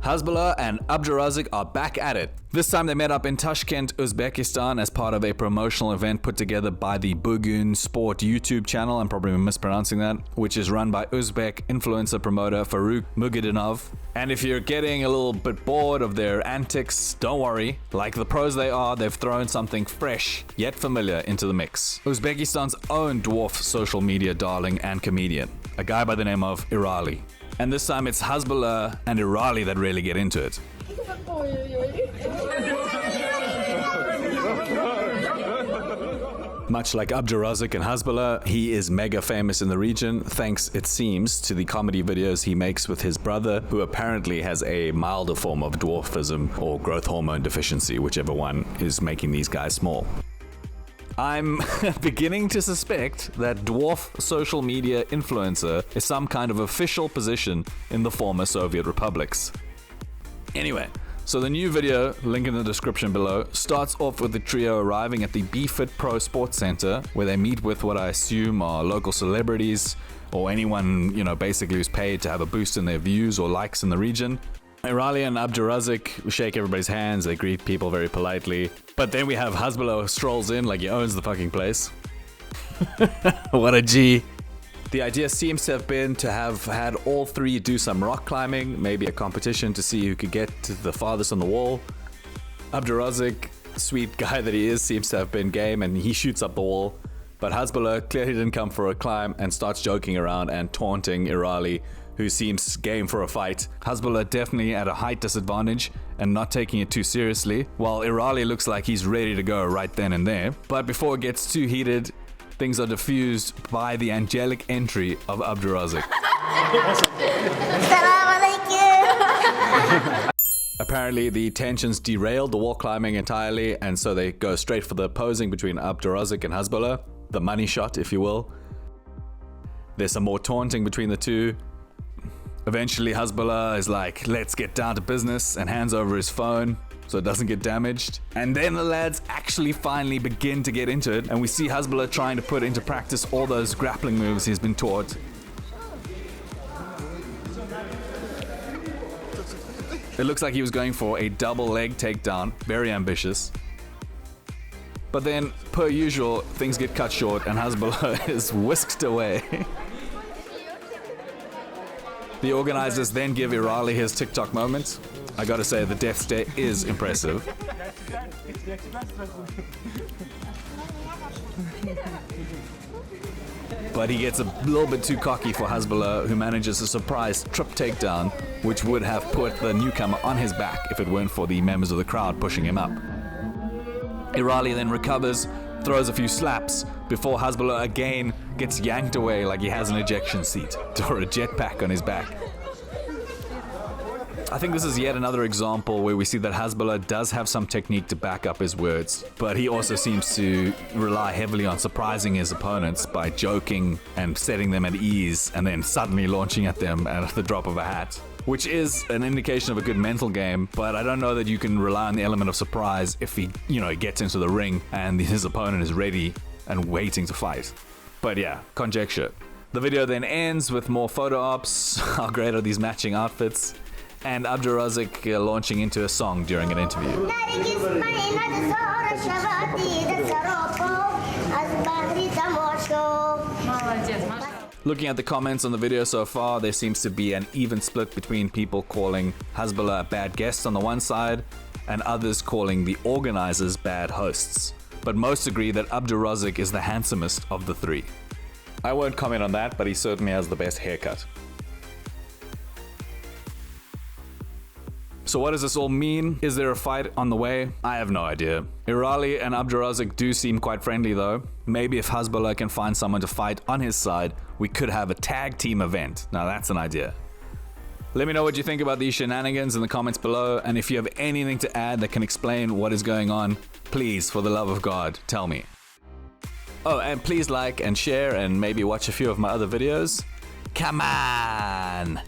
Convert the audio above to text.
Hasbulla and Abdu Rozik are back at it. This time they met up in Tashkent, Uzbekistan as part of a promotional event put together by the Bugun Sport YouTube channel, I'm probably mispronouncing that, which is run by Uzbek influencer promoter Farrukh Mukhiddinov. And if you're getting a little bit bored of their antics, don't worry. Like the pros they are, they've thrown something fresh yet familiar into the mix. Uzbekistan's own dwarf social media darling and comedian, a guy by the name of Erali. And this time it's Hasbulla and Erali that really get into it. Much like Abdu Rozik and Hasbulla, he is mega famous in the region, thanks, it seems, to the comedy videos he makes with his brother, who apparently has a milder form of dwarfism or growth hormone deficiency, whichever one is making these guys small. I'm beginning to suspect that dwarf social media influencer is some kind of official position in the former Soviet republics. Anyway, so the new video, link in the description below, starts off with the trio arriving at the BFit Pro Sports Center, where they meet with what I assume are local celebrities or anyone, basically who's paid to have a boost in their views or likes in the region. Erali and Abdu Rozik shake everybody's hands, they greet people very politely. But then we have Hasbulla who strolls in like he owns the fucking place. What a G. The idea seems to have been to have had all three do some rock climbing, maybe a competition to see who could get to the farthest on the wall. Abdu Rozik, sweet guy that he is, seems to have been game and he shoots up the wall. But Hasbulla clearly didn't come for a climb and starts joking around and taunting Erali, who seems game for a fight. Hasbulla definitely at a height disadvantage and not taking it too seriously, while Erali looks like he's ready to go right then and there. But before it gets too heated, things are diffused by the angelic entry of Abdu Rozik. Apparently the tensions derailed the wall climbing entirely, and so they go straight for the posing between Abdu Rozik and Hasbulla, the money shot if you will. There's some more taunting between the two. Eventually Hasbulla is like, let's get down to business, and hands over his phone so it doesn't get damaged. And then the lads actually finally begin to get into it, and we see Hasbulla trying to put into practice all those grappling moves he's been taught. It looks like he was going for a double leg takedown, very ambitious. But then, per usual, things get cut short and Hasbulla is whisked away. The organizers then give Erali his TikTok moment. I gotta say, the death stare is impressive. But he gets a little bit too cocky for Hasbulla, who manages a surprise trip takedown, which would have put the newcomer on his back if it weren't for the members of the crowd pushing him up. Erali then recovers, throws a few slaps, before Hasbulla again gets yanked away like he has an ejection seat or a jetpack on his back. I think this is yet another example where we see that Hasbulla does have some technique to back up his words, but he also seems to rely heavily on surprising his opponents by joking and setting them at ease and then suddenly launching at them at the drop of a hat. Which is an indication of a good mental game, but I don't know that you can rely on the element of surprise if he, gets into the ring and his opponent is ready and waiting to fight. But yeah, conjecture. The video then ends with more photo ops, how great are these matching outfits, and Abdu Rozik launching into a song during an interview. Looking at the comments on the video so far, there seems to be an even split between people calling Hasbulla a bad guest on the one side and others calling the organizers bad hosts. But most agree that Abdu Rozik is the handsomest of the three. I won't comment on that, but he certainly has the best haircut. So what does this all mean? Is there a fight on the way? I have no idea. Erali and Abdu Rozik do seem quite friendly though. Maybe if Hasbulla can find someone to fight on his side, we could have a tag team event. Now that's an idea. Let me know what you think about these shenanigans in the comments below, and if you have anything to add that can explain what is going on, please, for the love of God, tell me. Oh, and please like and share and maybe watch a few of my other videos. Come on!